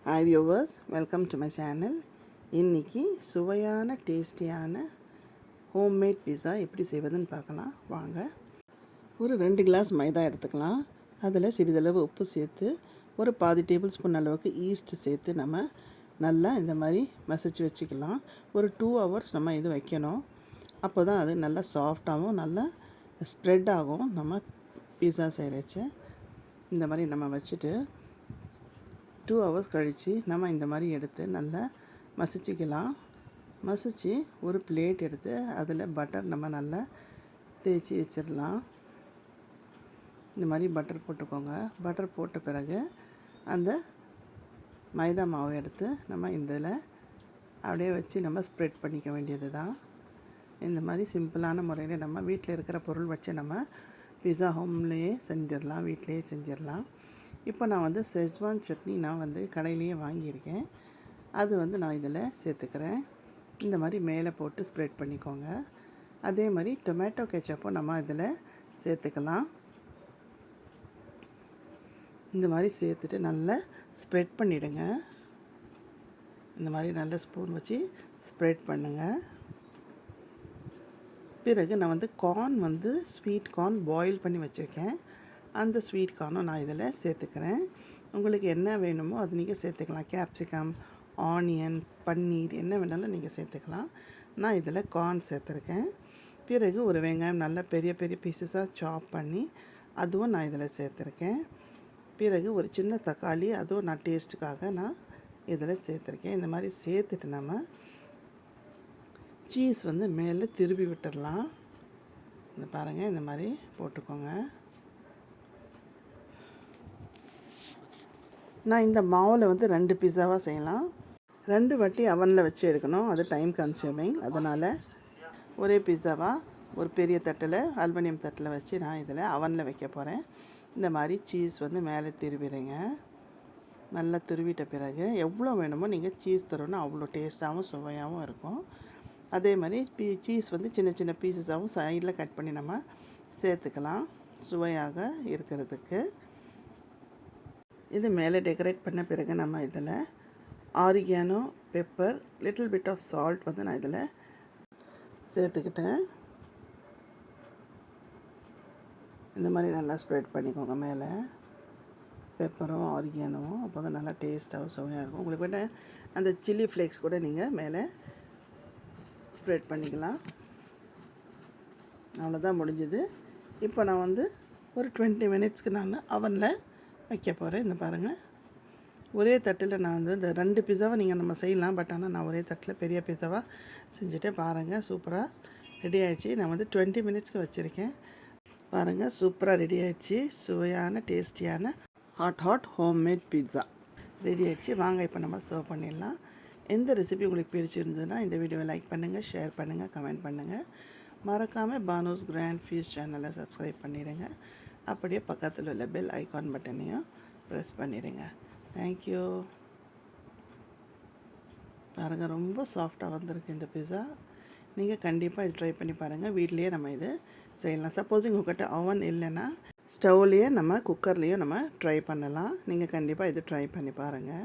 Hi viewers, welcome to my channel. இன்னைக்கு சுவையான டேஸ்டியான ஹோம்மேட் பீஸா எப்படி செய்வதுன்னு பார்க்கலாம் வாங்க. ஒரு 2 கிளாஸ் மைதா எடுத்துக்கலாம். அதில் சிறிதளவு உப்பு சேர்த்து ஒரு பாதி டேபிள் ஸ்பூன் அளவுக்கு ஈஸ்ட் சேர்த்து நம்ம நல்லா இந்த மாதிரி மசிச்சு வச்சுக்கலாம். ஒரு 2 hours நம்ம இது வைக்கணும். அப்போ தான் அது நல்லா சாஃப்டாகவும் நல்லா ஸ்ப்ரெட் ஆகும். நம்ம பீஸா செய்கிறச்ச இந்த மாதிரி நம்ம வச்சுட்டு 2 hours கழித்து நம்ம இந்த மாதிரி எடுத்து நல்லா மசிச்சுக்கலாம். மசித்து ஒரு பிளேட் எடுத்து அதில் பட்டர் நம்ம நல்லா தேய்ச்சி வச்சிடலாம். இந்த மாதிரி பட்டர் போட்டுக்கோங்க. பட்டர் போட்ட பிறகு அந்த மைதா மாவு எடுத்து நம்ம இதில் அப்படியே வச்சு நம்ம ஸ்ப்ரெட் பண்ணிக்க வேண்டியது தான். இந்த மாதிரி சிம்பிளான முறையில் நம்ம வீட்டில் இருக்கிற பொருள் வச்சு நம்ம பிஸா ஹோம்லேயே செஞ்சிடலாம், வீட்டிலையே செஞ்சிடலாம். இப்போ நான் செஸ்வான் சட்னி நான் கடையிலேயே வாங்கியிருக்கேன். அது நான் இதில் சேர்த்துக்கிறேன். இந்த மாதிரி மேலே போட்டு ஸ்ப்ரெட் பண்ணிக்கோங்க. அதே மாதிரி டொமேட்டோ கெச்சப்பும் நம்ம இதில் சேர்த்துக்கலாம். இந்த மாதிரி சேர்த்துட்டு நல்லா ஸ்ப்ரெட் பண்ணிவிடுங்க. இந்த மாதிரி நல்ல ஸ்பூன் வச்சு ஸ்ப்ரெட் பண்ணுங்கள். பிறகு நான் கார்ன் ஸ்வீட் கார்ன் பாயில் பண்ணி வச்சுருக்கேன். அந்த ஸ்வீட் கார்னும் நான் இதில் சேர்த்துக்கிறேன். உங்களுக்கு என்ன வேணுமோ அது நீங்கள் சேர்த்துக்கலாம். கேப்சிகம், ஆனியன், பன்னீர் என்ன வேணாலும் நீங்கள் சேர்த்துக்கலாம். நான் இதில் கார்ன் சேர்த்துருக்கேன். பிறகு ஒரு வெங்காயம் நல்லா பெரிய பெரிய பீசஸாக சாப் பண்ணி அதுவும் நான் இதில் சேர்த்துருக்கேன். பிறகு ஒரு சின்ன தக்காளி அதுவும் நான் டேஸ்ட்டுக்காக நான் இதில் சேர்த்துருக்கேன். இந்த மாதிரி சேர்த்துட்டு நம்ம சீஸ் மேலே திருப்பி விட்டுடலாம். இந்த பாருங்கள், இந்த மாதிரி போட்டுக்கோங்க. நான் இந்த மாவில் 2 பீஸாவாக செய்யலாம். 2 வாட்டி அவனில் வச்சு எடுக்கணும். அது டைம் கன்சியூமிங். அதனால் ஒரே பீஸாவாக ஒரு பெரிய தட்டில் அலுமினியம் தட்டில் வச்சு நான் இதில் அவனில் வைக்க போகிறேன். இந்த மாதிரி சீஸ் மேலே திருவிடுங்க. நல்லா துருவிட்ட பிறகு எவ்வளோ வேணுமோ நீங்கள் சீஸ் தரணும். அவ்வளோ டேஸ்ட்டாகவும் சுவையாகவும் இருக்கும். அதே மாதிரி சீஸ் சின்ன சின்ன பீசஸாகவும் சைடில் கட் பண்ணி நம்ம சேர்த்துக்கலாம், சுவையாக இருக்கிறதுக்கு. இது மேலே டெக்கரேட் பண்ண பிறகு நம்ம இதில் oregano, pepper, little bit of salt நான் இதில் சேர்த்துக்கிட்டேன். இந்த மாதிரி நல்லா ஸ்ப்ரெட் பண்ணிக்கோங்க மேலே பெப்பரும் ஆரிகானோவும். அப்போ தான் நல்லா டேஸ்ட்டாகவும் சுவையாக இருக்கும். உங்களுக்கு வேணால் அந்த சில்லி ஃப்ளேக்ஸ் கூட நீங்கள் மேலே ஸ்ப்ரெட் பண்ணிக்கலாம். அவ்வளோதான், முடிஞ்சுது. இப்போ நான் ஒரு 20 minutesக்கு நான் அவனில் வைக்க போகிறேன். இந்த பாருங்கள், ஒரே தட்டில் நான் இந்த 2 பீஸாவை நம்ம செய்யலாம். பட் ஆனால் நான் ஒரே தட்டில் பெரிய பீஸாவாக செஞ்சுட்டு பாருங்கள், சூப்பராக ரெடி ஆகிடுச்சு. நான் 20 minutesக்கு வச்சுருக்கேன். பாருங்கள், சூப்பராக ரெடி ஆகிடுச்சு. சுவையான டேஸ்டியான ஹாட் ஹோம்மேட் பீட்ஸா ரெடி ஆகிடுச்சு. வாங்க இப்போ நம்ம சர்வ் பண்ணிடலாம். எந்த ரெசிபி உங்களுக்கு பிடிச்சிருந்ததுன்னா இந்த வீடியோவை லைக் பண்ணுங்கள், ஷேர் பண்ணுங்கள், கமெண்ட் பண்ணுங்கள். மறக்காமல் பானோஸ் கிராண்ட் ஃபீஸ் சேனலை சப்ஸ்கிரைப் பண்ணிவிடுங்க. அப்படியே பக்கத்தில் உள்ள பெல் ஐகான் பட்டனையும் ப்ரெஸ் பண்ணிவிடுங்க. தேங்க்யூ. பாருங்கள், ரொம்ப சாஃப்டாக வந்திருக்கு இந்த பிஸா. நீங்கள் கண்டிப்பாக இது ட்ரை பண்ணி பாருங்கள். வீட்லேயே நம்ம இது செய்யலாம். சப்போஸிங் உங்கள்கிட்ட அவன் இல்லைன்னா ஸ்டவ்லேயே நம்ம குக்கர்லேயும் நம்ம ட்ரை பண்ணலாம். நீங்கள் கண்டிப்பாக இது ட்ரை பண்ணி பாருங்கள்.